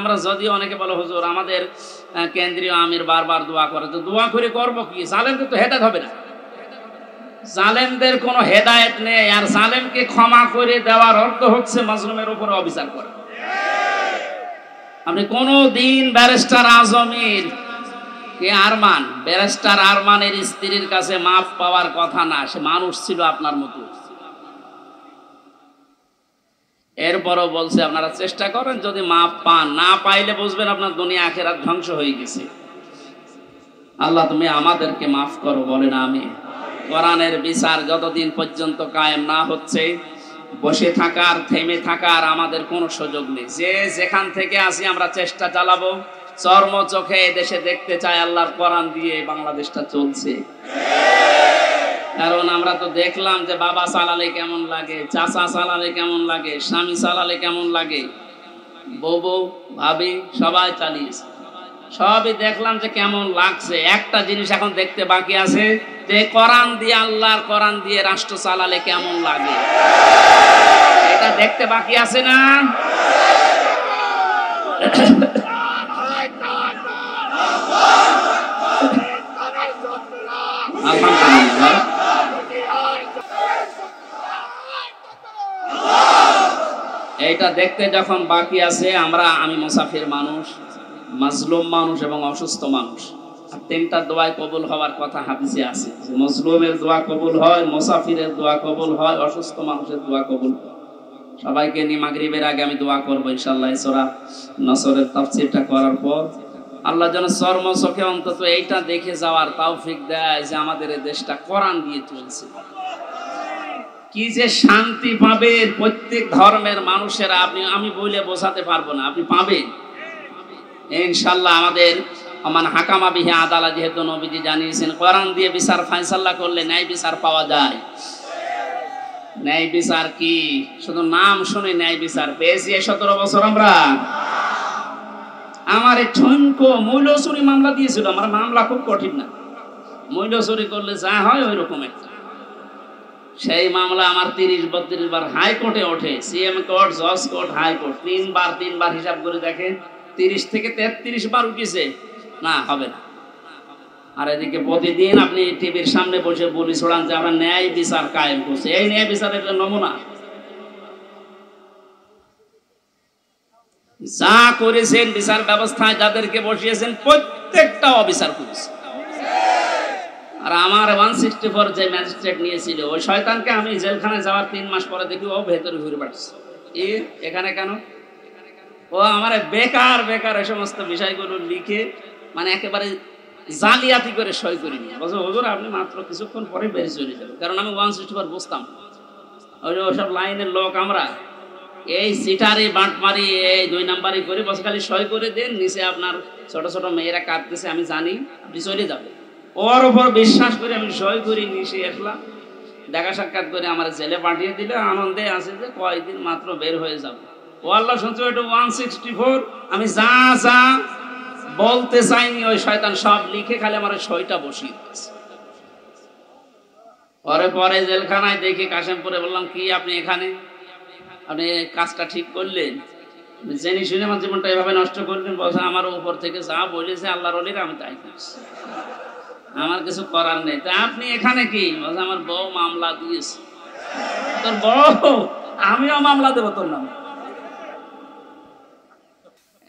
A: আমরা যদিও অনেকে বলে, হুজুর আমাদের কেন্দ্রীয় আমির বারবার দোয়া করে, তো দোয়া করে করবো কি? জালেমদের তো হেদায়েত হবে না, জালেমদের কোনো হেদায়েত নেই। আর জালেমকে ক্ষমা করে দেওয়ার অর্থ হচ্ছে মাজলুমের উপরে অবিচার করা। আপনি কোনদিন ব্যারিস্টার আজমির ব্যারিস্টার আরমানের স্ত্রীর কাছে মাফ পাওয়ার কথা না, সে মানুষ ছিল আপনার মতো। এরপরও বলছে আপনারা চেষ্টা করেন, যদি মাফ পান, না পাইলে বুঝবেন আপনার দুনিয়া আখিরাত ধ্বংস হয়ে গেছে। আল্লাহ তুমি আমাদেরকে মাফ করো, বলেন আমিন। কোরআনের বিচার যতদিন পর্যন্ত কায়েম না হচ্ছে, বসে থাকার, থেমে থাকার আমাদের কোনো সুযোগ নেই। যে যেখান থেকে আসি আমরা চেষ্টা চালাবো, চর্ম চোখে দেশে দেখতে চাই আল্লাহর কোরআন দিয়ে বাংলাদেশটা চলছে। কারণ আমরা তো দেখলাম যে বাবা চালালে কেমন লাগে, চাচা চালালে কেমন লাগে, স্বামী চালালে কেমন লাগে, বউ ভাবি সবাই চালিয়েছে, সবই দেখলাম যে কেমন লাগছে। একটা জিনিস এখন দেখতে বাকি আছে, যে কোরআন দিয়ে, আল্লাহর কোরআন দিয়ে রাষ্ট্র চালালে কেমন লাগে, এটা দেখতে বাকি আছে না? আলহামদুলিল্লাহ। এইটা দেখতে যখন বাকি আছে, আমি মুসাফির মানুষ, মাজলুম মানুষ এবং অসুস্থ মানুষ। আর 3টা দোয়ায় কবুল হওয়ার কথা হাদিসে আছে, যে মাজলুমের দোয়া কবুল হয়, মুসাফিরের দোয়া কবুল হয়, অসুস্থ মানুষের দোয়া কবুল হয়। সবাইকে নিয়ে মাগরিবের আগে আমি দোয়া করবো ইনশাআল্লাহ। সূরা নসরের তাফসীরটা করার পর আল্লাহ যেন চর্ম চোখে অন্তত এইটা দেখে যাওয়ার তৌফিক দেয় যে আমাদের এই দেশটা কোরআন দিয়ে চলছে। কি যে শান্তি পাবে প্রত্যেক ধর্মের মানুষেরা, আমি বলে বোঝাতে পারবো না, আপনি পাবেন ইনশাআল্লাহ। আমাদের মান হাকামা বিহি আদালা, যেহেতু নবীজি জানিয়েছেন কোরআন দিয়ে বিচার ফায়সালা করলে ন্যায় বিচার পাওয়া যায়। ন্যায় বিচার কি শুধু নাম শুনে ন্যায় বিচার পেয়েছি 17 বছর আমরা? আমার এই ঠনকো মূল্য চুরি মামলা দিয়েছিল, আমার মামলা খুব কঠিন না, মূল্য চুরি করলে যা হয় ওই রকম একটা। সেই মামলা আমার 30-32 বার হাইকোর্টে ওঠে, সিএম কোর্ট, জজ কোর্ট, হাইকোর্ট, 3 বার হিসাব করে দেখেন 30 থেকে 33 বার উঠেছে। না, হবে না, আর এদিকে প্রতিদিন আপনি টিভির সামনে বসে বলি ছড়ান যে আমরা ন্যায় বিচার কায়েম করছি। এই ন্যায় বিচারের নমুনা যা করেছেন বিচার ব্যবস্থায় যাদেরকে বসিয়েছেন প্রত্যেকটা অবিচার করেছে। আর আমার 164 যে ম্যাজিস্ট্রেট নিয়েছিল ওই শয়তানকে আমি জেলখানায় যাওয়ার 3 মাস পরে দেখি ও ভেতরে ঘুরে বেড়াচ্ছে। এখানে কেন? ও আমার বেকার বেকার এই সমস্ত বিষয়গুলো লিখে মানে একেবারে জালিয়াতি করে সই করে নিয়ে বলছে হুজুর আপনি মাত্র কিছুক্ষণ পরে বেরিয়ে চলে যাবেন। কারণ আমি 164 বুঝতাম ওইসব লাইনের লোক আমরা এই সিটারি বাঁটমারি এই 2 নাম্বারই করে বসে খালি সই করে দেন, নিচে আপনার ছোট ছোট মেয়েরা কাঁদতেছে আমি জানি আপনি চলে যাবেন। ওর উপর বিশ্বাস করে আমি সই করে নিচে আসলাম, দেখা সাক্ষাৎ করে আমার জেলে পাঠিয়ে দিলে আনন্দে আছে যে কয়েকদিন মাত্র বের হয়ে যাবে। ও আল্লাহ শুনছো এটা 164 আমি যা যা বলতে চাইনি ওই শয়তান সব লিখে খালি আমার সইটা বসিয়ে দিয়েছে। পরে পরে জেলখানায় দেখে কাশেমপুরে বললাম কি আপনি এখানে আপনি কাজটা ঠিক করলেন, জেনে শুনে আমার জীবনটা এভাবে নষ্ট করলেন? বলছে আমার উপর থেকে যা বলেছে আল্লাহর ওলিরা আমি তাই করছি, আমার কিছু করার নেই। তা আপনি এখানে কি? বলছে আমার বউ মামলা দিয়েছে। তোর বউ? আমিও মামলা দেবো তোর নাম।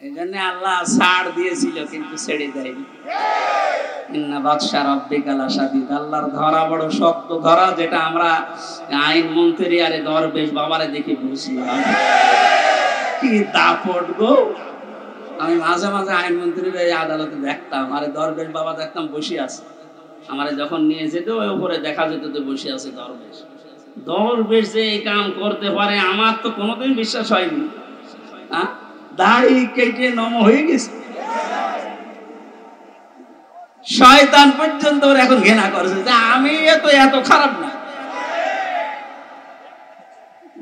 A: এই জন্য আল্লাহ ছাড় দিয়েছিল কিন্তু ছেড়ে দেয়নি। আল্লাহর ধরা বড় শক্ত ধরা, যেটা আমরা আইন মন্ত্রী আরে দরবেশ বাবারে দেখে বুঝলাম কি দাপট গো। আমি মাঝে মাঝে আইন মন্ত্রীর আদালতে দেখতাম, আরে দরবেশ বাবা দেখতাম বসে আছে, আমারে যখন নিয়ে যেত ওই উপরে দেখা যেত যে বসে আছে দরবেশ। দরবেশ যে এই কাম করতে পারে আমার তো কোনোদিন বিশ্বাস হয়নি। দাড়ি কেটে নম হয়ে গেছে, শয়তান পর্যন্ত ওর এখন ঘৃণা করছে যে আমি এত খারাপ না।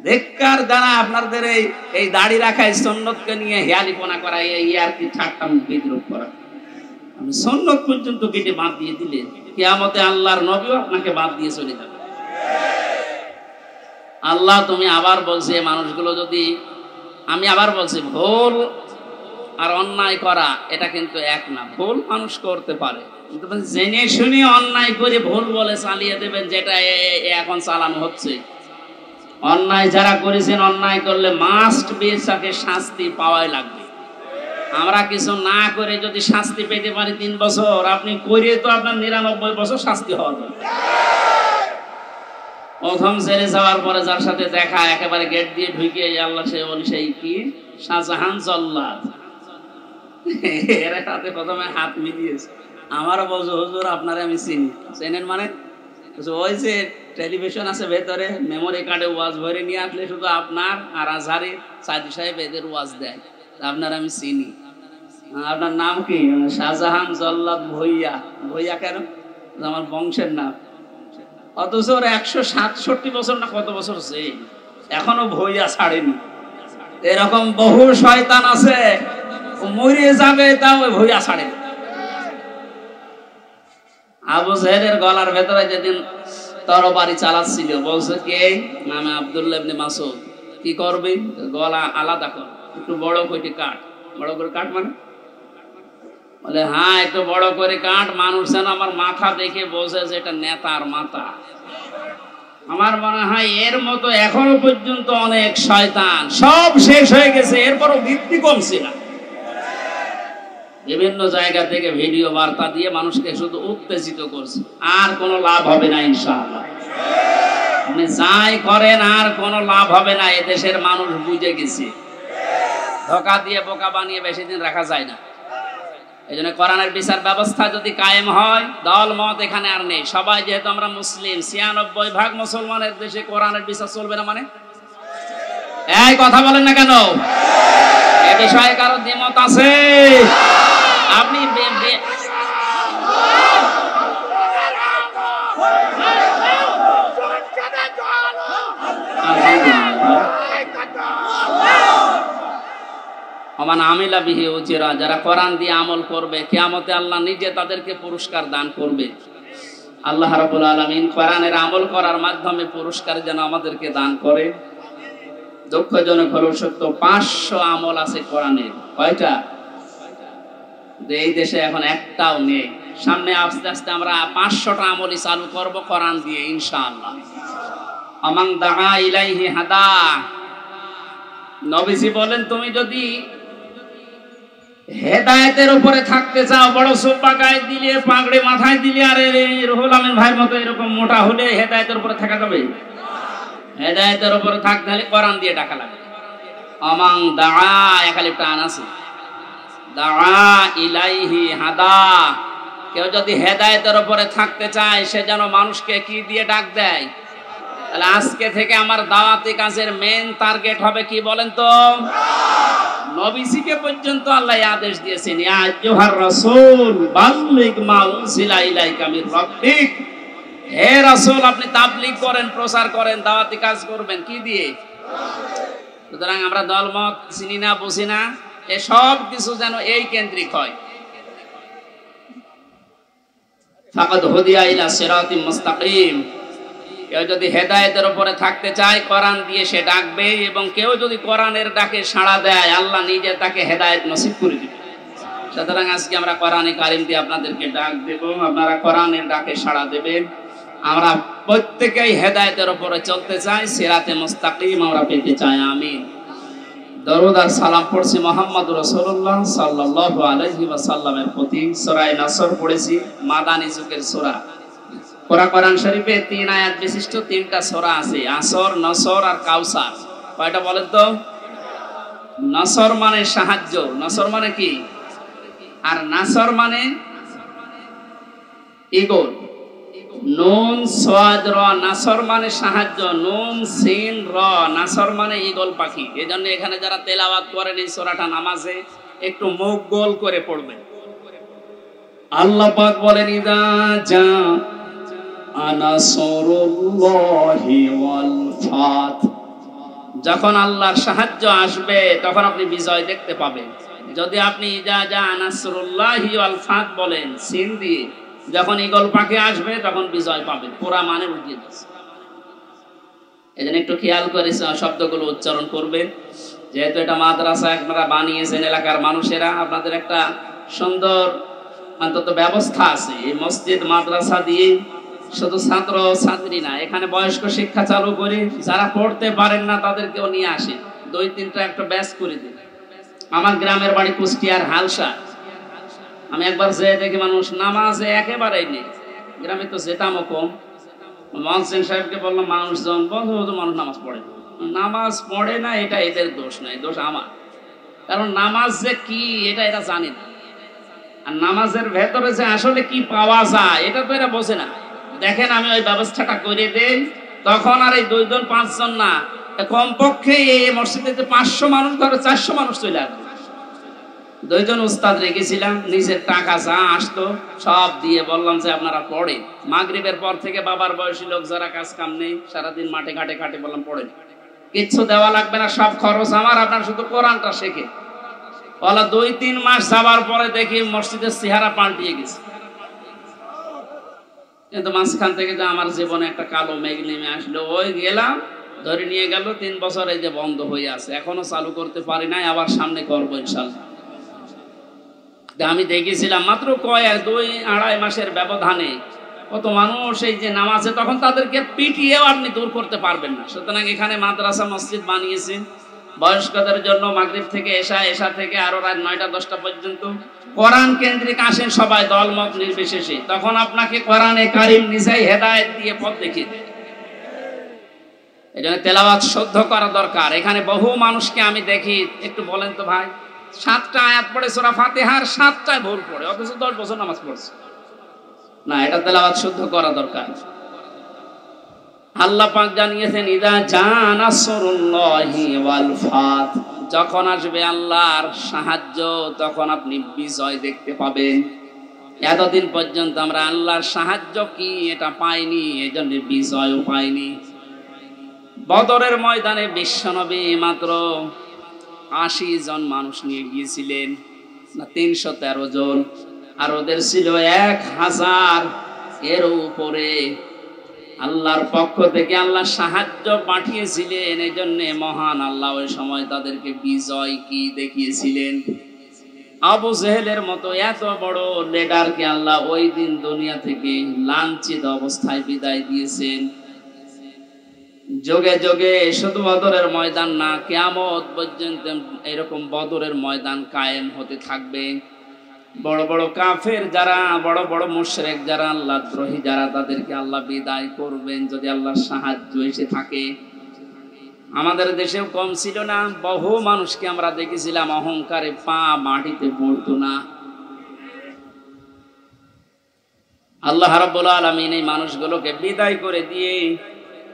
A: বেকার যারা আপনাদের এই দাড়ি রাখায় সুন্নতকে নিয়ে হেয়ালিপনা করা, এই আর কি ঠাট্টা বিদ্রুপ করা, আমি সুন্নত পর্যন্ত কেটে বাদ দিয়ে দিলে কিয়ামতে আল্লাহর নবীও আপনাকে বাদ দিয়ে চলে যাবে। আল্লাহ তুমি আবার বলছে মানুষগুলো যদি, আমি আবার বলছি ভুল আর অন্যায় করা এটা কিন্তু এক না। ভুল মানুষ করতে পারে কিন্তু জেনে শুনে অন্যায় করে ভুল বলে চালিয়ে দেবেন, যেটা এখন চালানো হচ্ছে। অন্যায় যারা করেছেন, অন্যায় করলে মাস্ট বি তাকে শাস্তি পাওয়াই লাগবে। আমরা কিছু না করে যদি শাস্তি পেতে পারি 3 বছর, আপনি করে তো আপনার 99 বছর শাস্তি হওয়ার। প্রথম জেলে যাওয়ার পরে যার সাথে দেখা একেবারে গেট দিয়ে ঢুকে আল্লাহ সে বলি সেই কি শাহজাহান জল্লাদ, এর সাথে প্রথমে হাত মিলিয়েছে। আমারও বলছো হুজুর আপনারে আমি চিনি। চেনেন মানে? ওই যে টেলিভিশন আছে ভেতরে, মেমোরি কার্ডে ওয়াজ ভরে নিয়ে আসলে শুধু আপনার আর আজহারি সাদি সাহেব এদের ওয়াজ দেয়, আপনার আমি চিনি। আপনার নাম কি? শাহজাহান জল্লাদ ভুইয়া। ভুইয়া কেন? আমার বংশের নাম। অথচ ওর 167 বছর না কত বছর সে এখনো ভুইয়া ছাড়েনি। এরকম বহু শয়তান আছে, মরে যাবে তাও ওই ভুইয়া ছাড়েনি। আবু জেহেলের গলার ভেতরে যেদিন তরবারি চালাচ্ছিল বলছে কে? নামে আব্দুল্লাহ ইবনে মাসউদ। কি করবে? গলা আলাদা কর, একটু বড় করে কাট। বড় করে কাট মানে? বলে হ্যাঁ একটু বড় করে কাট, মানুষ যেন আমার মাথা দেখে বোঝে যে এটা নেতার মাথা। আমার মনে হয় এর মতো এখনো পর্যন্ত অনেক শয়তান, সব শেষ হয়ে গেছে, এরপরও ভিত্তি কমছে না। বিভিন্ন জায়গা থেকে ভিডিও বার্তা দিয়ে মানুষকে শুধু উত্তেজিত করছে, আর কোনো লাভ হবে না ইনশাআল্লাহ। আপনি যাই করেন আর কোনো লাভ হবে না। এদেশের মানুষ বুঝে গেছে, ধোঁকা দিয়ে বোকা বানিয়ে বেশি দিন রাখা যায় না। এই জন্য কোরআনের বিচার ব্যবস্থা যদি কায়েম হয়, দল মত এখানে আর নেই। সবাই যেহেতু আমরা মুসলিম, 96% মুসলমানের দেশে কোরআনের বিচার চলবে না মানে? এই কথা বলেন না কেন? এ বিষয়ে কারো দ্বিমত আছে? আপনি যারা কোরআন দিয়ে আমল করবে কিয়ামতে আল্লাহ নিজে তাদেরকে পুরস্কার দান করবে। আল্লাহ রাব্বুল আলামিন কোরআনের আমল করার মাধ্যমে পুরস্কার যেন আমাদেরকে দান করে। দুঃখজনক হলো সত্য, 500 আমল আছে কোরআনের। কয়টা? এই দেশে এখন একটাও নেই। সামনে আস্তে আস্তে আমরা 500টা আমলি চালু করব কোরআন দিয়ে ইনশাআল্লাহ। আমান দাআ ইলাইহি হাদা, নবীজি বলেন তুমি যদি হেদায়েতের উপরে থাকতে চাও, বড় সোপা গায়ে দিলে, পাগড়ি মাথায় দিলে, আরে রুহুল আমিন ভাইয়ের মতো এরকম মোটা হলে হেদায়েতের উপরে থাকা যাবে? হেদায়েতের উপরে থাকতে হলে কোরআন দিয়ে ডাকা লাগবে। আমান দাআ, একালিফ টান আছে, দাআ ইলাইহি হাদা, কেউ যদি হেদায়েতের উপরে থাকতে চায় সে যেন মানুষকে কি দিয়ে ডাক দেয়। তাহলে আজকে থেকে আমার দাওয়াতি কাজের মেইন টার্গেট হবে কি বলেন তো? নবীজিকে পর্যন্ত আল্লাহ আদেশ দিয়েছেন, ইয়া আইয়ুহার রাসূল বাল্লিগ মা উনজিলা ইলাইকা মির রাব্বিক, হে রাসূল আপনি তাবলীগ করেন, প্রচার করেন, দাওয়াতি কাজ করবেন কি দিয়ে? সুতরাং আমরা দলমত চিনি না, বুঝি না, এসব কিছু যেন এই কেন্দ্রিক হয়। ফাকাদ হুদিয়া ইলা সিরাতিম মুস্তাকিম, কেউ যদি হেদায়েতের উপরে থাকতে চায় কোরআন দিয়ে সে ডাকবে, এবং কেউ যদি কোরআনের ডাকে সাড়া দেয় আল্লাহ নিজে তাকে হেদায়েত নসিব করে দিবে। সুতরাং আজকে আমরা কোরআনে কারিম দিয়ে আপনাদেরকে ডাক দেব, আপনারা কোরআনের ডাকে সাড়া দেবেন। আমরা প্রত্যেকেই হেদায়েতের উপরে চলতে চাই, সিরাতে মুস্তাকিম আমরা পেতে চাই। আমিন। দরুদ আর সালাম পড়ছি মুহাম্মদুর রাসূলুল্লাহ সাল্লাল্লাহু আলাইহি ওয়াসাল্লামের প্রতি। সূরা নাসর পড়েছি, মাদানী যুগের সূরা। কোরআন শরীফে 3 আয়াত বিশিষ্ট 3টা সূরা আছে, আসর, নসর আর কাউসার। কয়টা বলেন তো? নসর মানে সাহায্য, নসর মানে কি? আর নাসর মানে ঈগল। নুন সাদ র, নাসর মানে সাহায্য, নুন সিন র, নাসর মানে ঈগল পাখি। এজন্য এখানে যারা তেলাওয়াত করেন এই সূরাটা নামাজে একটু মুখ গোল করে পড়বেন। আল্লাহ পাক বলেন, ইদা জা আনাসরুল্লাহি ওয়াল ফাত, যখন আল্লাহর সাহায্য আসবে তখন আপনি বিজয় দেখতে পাবেন। যদি আপনি ইদা জা আনাসরুল্লাহি ওয়াল ফাত বলেন সিন দিয়ে, যখন ঈগল পাখি আসবে তখন বিজয় পাবেন, পুরা মানে উঠিয়ে দিচ্ছে। এজন্য একটু খেয়াল করে শব্দগুলো উচ্চারণ করবেন। যেহেতু এটা মাদ্রাসা আপনারা বানিয়েছেন এলাকার মানুষেরা, আপনাদের একটা সুন্দর অন্তত ব্যবস্থা আছে। এই মসজিদ মাদ্রাসা দিয়ে শুধু ছাত্র ছাত্রী না, এখানে বয়স্ক শিক্ষা চালু করে যারা পড়তে পারেন না তাদেরকেও নিয়ে আসে, 2-3টা একটা ব্যাচ করে দিন। আমার গ্রামের বাড়ি কুষ্টিয়ার হালসা। আমি একবার যে দেখি মানুষ নামাজে একেবারেই নেই, গ্রামে তো যেতামও কম। মহসিন সাহেবকে বললাম, মানুষজন বহু মানুষ নামাজ পড়ে, নামাজ পড়ে না, এটা এদের দোষ নাই, দোষ আমার। কারণ নামাজ যে কি এটা এরা জানে না, আর নামাজের ভেতরে যে আসলে কি পাওয়া যায় এটা তো এরা বোঝে না। দেখেন আমি ওই ব্যবস্থাটা করে দেই, তখন আর এই 2 জন 5 জন না, কমপক্ষে এই মসজিদে 500 মানুষ, ধরো 400 মানুষ চলে আসবে। 2 জন উস্তাদ রেখেছিলাম, নিজের টাকা যা আসতো সব দিয়ে বললাম যে আপনারা পড়েন। মাগরিবের পর থেকে বাবার বয়সী লোক যারা কাজ কাম নেই, সারাদিন মাঠে ঘাটে খাটে, বললাম পড়েন, কিচ্ছু দেওয়া লাগবে না, সব খরচ আমার, আপনার শুধু কোরআনটা শেখে। বলা 2-3 মাস যাবার পরে দেখি মসজিদের চেহারা পাল্টিয়ে গেছে। কিন্তু মাঝখান থেকে যে আমার জীবনে একটা কালো মেঘ নেমে আসলো, ওই গেলাম, ধরে নিয়ে গেল 3 বছর, এই যে বন্ধ হয়ে আছে, এখনো চালু করতে পারি নাই, আবার সামনে করবো ইনশাআল্লাহ। আমি দেখেছিলাম মাত্র 2-2.5 মাসের ব্যবধানে কত মানুষ এই যে নামাজে, তখন তাদেরকে পিটিয়েও আপনি দূর করতে পারবেন না। সুতরাং এখানে মাদ্রাসা মসজিদ বানিয়েছে বয়স্কদের জন্য, মাগরিব থেকে এশা, এশা থেকে আরো রাত 9টা-10টা পর্যন্ত কোরআন কেন্দ্রিক আসেন সবাই, দলমত নির্বিশেষে। তখন আপনাকে কোরআনে কারিম নিজেই হেদায়েত দিয়ে পথ দেখিয়ে দেয়। এই জন্য তেলাওয়াত শুদ্ধ করা দরকার। এখানে বহু মানুষকে আমি দেখি, একটু বলেন তো ভাই, 7টা আয়াত পড়ে সূরা ফাতিহার 7টায় ভুল পড়ে, অথচ 10 বছর নামাজ পড়ছে না। এটা তেলাওয়াত শুদ্ধ করা দরকার। আল্লাহ পাক জানিয়েছেন, ইদা জা নাসরুল্লাহি ওয়াল ফাত, যখন আসবে আল্লাহর সাহায্য তখন আপনি বিজয় দেখতে পাবেন। এতদিন পর্যন্ত আমরা আল্লাহর সাহায্য কি এটা পাইনি, এজন্য বিজয়ও পাইনি। বদরের ময়দানে বিশ্বনবী মাত্র 80 জন মানুষ নিয়ে গিয়েছিলেন, না 313 জন, আর ওদের ছিল 1000 এর উপরে। আল্লাহর পক্ষ থেকে আল্লাহ সাহায্য পাঠিয়েছিলেন, এই জন্য মহান আল্লাহ ওই সময় তাদেরকে বিজয় কি দেখিয়েছিলেন। আবু জেহেলের মতো এত বড় লিডারকে আল্লাহ ওই দিন দুনিয়া থেকে লাঞ্ছিত অবস্থায় বিদায় দিয়েছেন। যোগে যোগে শুধু বদরের ময়দান না, কিয়ামত পর্যন্ত এরকম বদরের ময়দান কায়েম হতে থাকবে। বড় বড় কাফের যারা, বড় বড় মুশরিক যারা, আল্লাহ দ্রোহী যারা, তাদেরকে আল্লাহ বিদায় করবেন যদি আল্লাহর সাহায্য এসে থাকে। আমাদের দেশেও কম ছিল না, বহু মানুষকে আমরা দেখেছিলাম অহংকারে পা মাটিতে পড়তো না। আল্লাহ রাব্বুল আলামিন এই মানুষগুলোকে বিদায় করে দিয়ে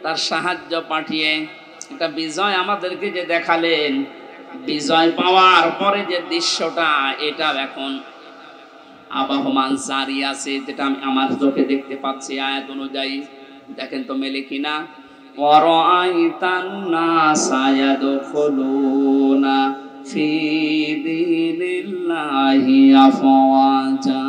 A: তার সাহায্য পাঠিয়ে একটা বিজয় আমাদেরকে যে দেখালেন, বিজয় পাওয়ার পরে যে দৃশ্যটা, এটা এখন আবাহমান জারি আছে, যেটা আমি আমার চোখে দেখতে পাচ্ছি আয়াত অনুযায়ী। দেখেন তো মেলে কিনা। ওয়ারাআইতান নাসা ইয়াদখুলুনা ফি দীনিল্লাহি আফওয়াজা।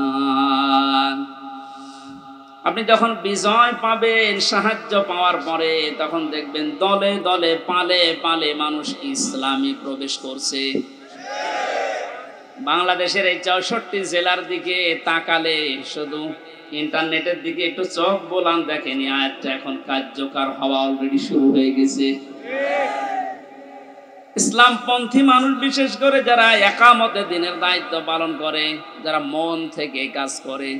A: আপনি যখন বিজয় পাবেন, সাহায্য পাওয়ার পরে, তখন দেখবেন দলে দলে পালে পালে মানুষ ইসলামে প্রবেশ করছে। বাংলাদেশের এই 64 জেলার দিকে তাকালে, শুধু ইন্টারনেটের দিকে একটু চোখ বোলান, দেখেনি আয়াতটা এখন কার্যকর হওয়া অলরেডি শুরু হয়ে গেছে। ইসলামপন্থী মানুষ, বিশেষ করে যারা একামতে দিনের দায়িত্ব পালন করে, যারা মন থেকে কাজ করে,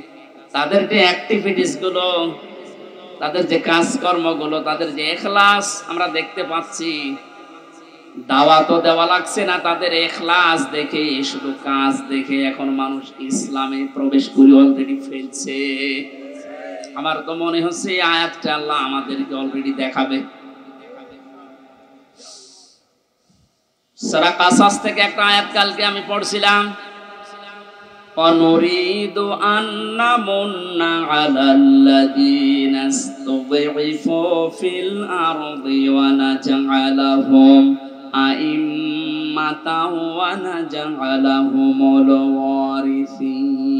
A: তাদের যে অ্যাক্টিভিটিস গুলো, তাদের যে কাজকর্মগুলো, তাদের যে ইখলাস আমরা দেখতে পাচ্ছি। দাওয়াতও দেওয়া লাগছে না, তাদের ইখলাস দেখে, শুধু কাজ দেখে এখন মানুষ ইসলামে প্রবেশ করে অলরেডি ফেলছে। আমার তো মনে হচ্ছে এই আয়াতটা আল্লাহ আমাদেরকে অলরেডি দেখাবে। সূরা কাসাস থেকে একটা আয়াত কালকে আমি পড়ছিলাম, অনুরিদু আন্না মুন্না আলাল্লাযীনা ইসতুযইফু ফিল আরদি ওয়া নাজআলাহুম আইম্মাতাও ওয়া নাজআলাহুমুল ওয়ারিসিন।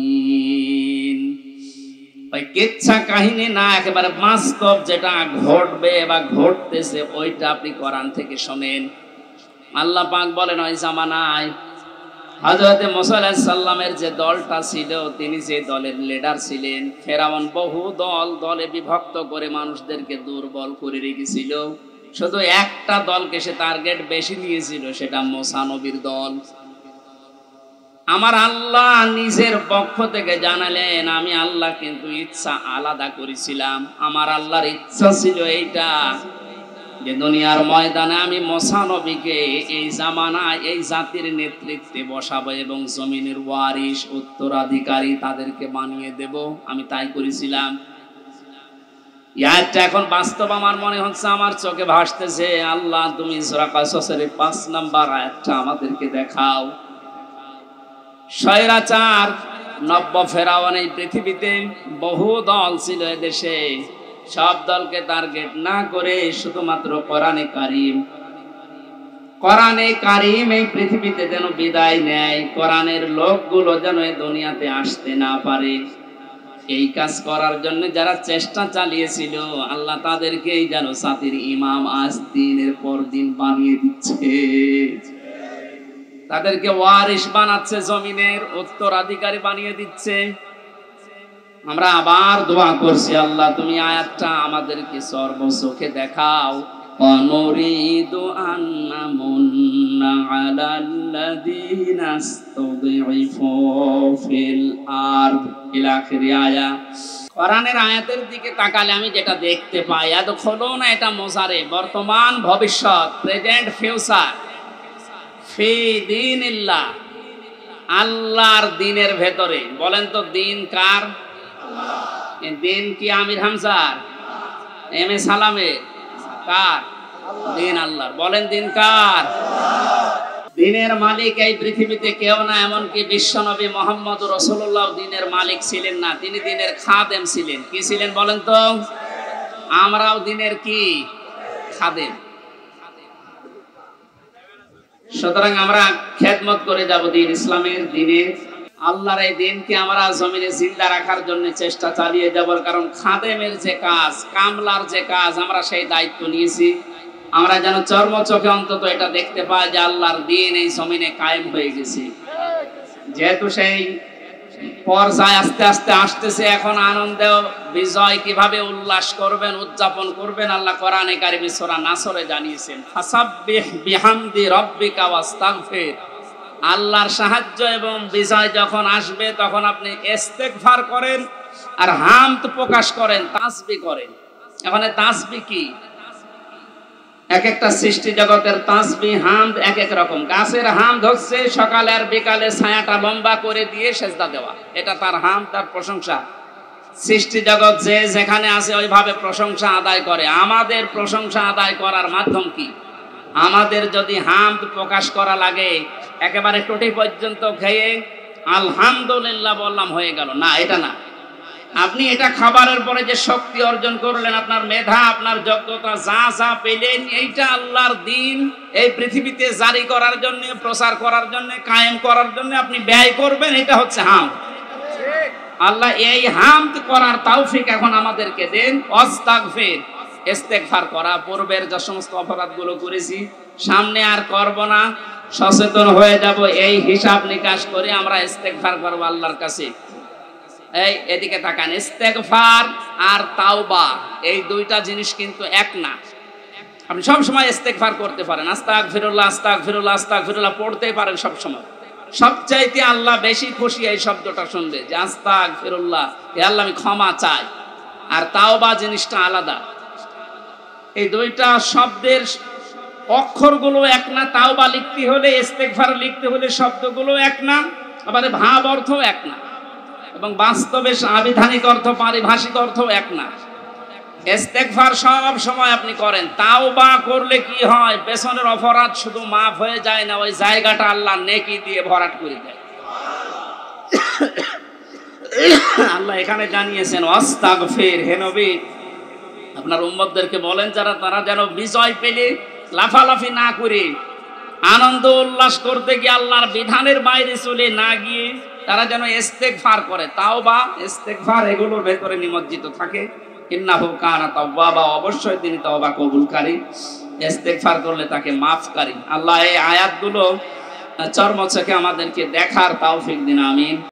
A: ভাই কিচ্ছা কাহিনী না, একেবারে বাস্তব যেটা ঘটবে বা ঘটতেছে ওইটা আপনি কোরআন থেকে শোনেন। আল্লাহ পাক বলেন, ওই জামানায় হযরত মুসা আলাইহিস সালামের যে দলটা ছিল, তিনি যে দলের লিডার ছিলেন, ফেরাউন বহু দলে বিভক্ত করে মানুষদেরকে দুর্বল করে রেখেছিল। শুধু একটা দলকে সে টার্গেট বেশি নিয়েছিল, সেটা মুসা নবীর দল। আমার আল্লাহ নিজের পক্ষ থেকে জানালেন, আমি আল্লাহ কিন্তু ইচ্ছা আলাদা করেছিলাম। আমার আল্লাহর ইচ্ছা ছিল এইটা, যে দুনিয়ার ময়দানে আমি মুসা নবীকে এই জামানায় এই জাতির নেতৃত্বে বসাবো এবং জমিনের ওয়ারিস, উত্তরাধিকারী তাদেরকে বানিয়ে দেব। আমি তাই করেছিলাম। ইয়াটা এখন বাস্তব আমার মনে হচ্ছে, আমার চোখে ভাসতেছে। আল্লাহ, তুমি সূরা কাসাসের 5 নাম্বার আয়াতটা আমাদেরকে দেখাও। স্বৈরাচার নব্য ফেরাউন এই পৃথিবীতে বহু দল ছিল এদেশে, সব দলকে টার্গেট না করে শুধুমাত্র কোরআনে কারীম এই পৃথিবীতে যেন বিদায় নেয়, কোরআনের লোকগুলো যেন এই দুনিয়াতে আসতে না পারে, এই কাজ করার জন্য যারা চেষ্টা চালিয়েছিল, আল্লাহ তাদেরকেই যেন জাতির ইমাম আজ দিনের পর দিন বানিয়ে দিচ্ছে। তাদেরকে ওয়ারিস বানাচ্ছে, জমিনের উত্তরাধিকারী বানিয়ে দিচ্ছে। আমরা আবার দোয়া করছি, আল্লাহ তুমি আয়াতটা আমাদেরকে সর্বচোখে দেখাও। অনুরিদু আন্না মুন্না আলাল্লাযীনা ইসতুযইফু ফিল আরদ ইলা আখির আয়াত। কোরআনের আয়াতের দিকে তাকালে আমি যেটা দেখতে পাই, ইয়াদখুলুনা, এটা মুজারে, বর্তমান ভবিষ্যৎ, প্রেজেন্ট ফিউচার, ফি দীনিল্লাহ, আল্লাহর দ্বীনের ভেতরে। বলেন তো দ্বীন কার? দিন কি আমির হামজার, এম এ সালামের? কার? দিন আল্লাহর। বলেন দিন কার? দিনের মালিক এই পৃথিবীতে কেউ না, এমনকি বিশ্বনবী মুহাম্মদ রাসূলুল্লাহ দিনের মালিক ছিলেন না, তিনি দিনের খাদেম ছিলেন। কি ছিলেন বলেন তো? আমরাও দিনের কি? খাদেম। সুতরাং আমরা খেদমত করে যাব দিন ইসলামের, দিনের আল্লাহর এই দিনকে আমরা জমিনে জিন্দা রাখার জন্য চেষ্টা চালিয়ে যাবার। কারণ খাদেমের যে কাজ, কামলার যে কাজ, আমরা সেই দায়িত্ব নিয়েছি। আমরা যেন চর্ম চোখে অন্তত এটা দেখতে পাই যে আল্লাহর দিন এই জমিনে কায়েম হয়ে গেছে। যেহেতু সেই পর্যায়ে আস্তে আস্তে আসতেছে, এখন আনন্দে বিজয় কিভাবে উল্লাস করবেন, উদযাপন করবেন, আল্লাহ কোরআনে কারিমে সূরা নাসরে জানিয়েছেন, ফাসাব্বিহ বিহামদি রাব্বিকা ওয়াস্তাগফির। আল্লাহর সাহায্য এবং বিজয় যখন আসবে তখন আপনি ইস্তেগফার করেন আর হামদ প্রকাশ করেন, তাসবিহ করেন। এখানে তাসবিহ কি? এক একটা সৃষ্টি জগতের তাসবিহ হামদ এক এক রকম। গাছের হামদ হচ্ছে সকালে আর বিকালে ছায়াটা লম্বা করে দিয়ে সেজদা দেওয়া, এটা তার হামদ, তার প্রশংসা। সৃষ্টি জগৎ যে যেখানে আছে ওইভাবে প্রশংসা আদায় করে। আমাদের প্রশংসা আদায় করার মাধ্যম কি? আমাদের যদি হামদ প্রকাশ করা লাগে একেবারে টুটি পর্যন্ত খেয়ে আলহামদুলিল্লাহ বললাম হয়ে গেল না, এটা না। আপনি এটা খাবারের পরে যে শক্তি অর্জন করলেন, আপনার মেধা, আপনার যোগ্যতা, যা যা পেলেন, এইটা আল্লাহর দ্বীন এই পৃথিবীতে জারি করার জন্য, প্রচার করার জন্য, কায়েম করার জন্য আপনি ব্যয় করবেন, এটা হচ্ছে হামদ। আল্লাহ এই হামদ করার তৌফিক এখন আমাদেরকে দেন। আস্তাগফির, ইস্তেগফার করা, পূর্বের যে সমস্ত অপরাধগুলো করেছি সামনে আর করব না, সচেতন হয়ে যাব, এই হিসাব নিকাশ করে আমরা ইস্তেগফার করব আল্লাহর কাছে। এই এদিকে তাকান, ইস্তেগফার আর তাওবা এই দুইটা জিনিস কিন্তু এক না। আপনি সব সময় ইস্তেগফার করতে পারেন, আস্তাগফিরুল্লাহ আস্তাগফিরুল্লাহ আস্তাগফিরুল্লাহ পড়তেই পারেন সব সময়। সবচাইতে আল্লাহ বেশি খুশি এই শব্দটা শুনবে যে আস্তাগফিরুল্লাহ, হে আল্লাহ আমি ক্ষমা চাই। আর তাওবা জিনিসটা আলাদা। এই দুইটা শব্দের অক্ষরগুলো এক না। তাওবা লিখতে হলে, ইস্তেগফার লিখতে হলে শব্দগুলো এক না, আবার ভাব অর্থ এক না, এবং বাস্তবে আবিধানিক অর্থ, পারিভাষিক অর্থ এক না। ইস্তেগফার সব সময় আপনি করেন, তাওবা করলে কি হয়? পেছনের অপরাধ শুধু মাফ হয়ে যায় না, ওই জায়গাটা আল্লাহ নেকি দিয়ে ভরাট করে দেয়। আল্লাহ এখানে জানিয়েছেন আস্তাগফির, হে নবী আপনার উম্মতদেরকে বলেন যারা, তারা যেন বিজয় পেলে লাফালাফি না করে, আনন্দ উল্লাস করতে গিয়ে আল্লাহর বিধানের বাইরে চলে না গিয়ে তারা যেন ইস্তেগফার করে। তাওবা, ইস্তেগফার এগুলোর ভেতরে নিমজ্জিত থাকে। ইন্নাহু কানা তাওয়াবা, অবশ্যই তিনি তওবা কবুলকারী। ইস্তেগফার করলে তাকে মাফকারী। আল্লাহ এই আয়াতগুলো চর্মচোখে আমাদেরকে দেখার তৌফিক দিন, আমিন।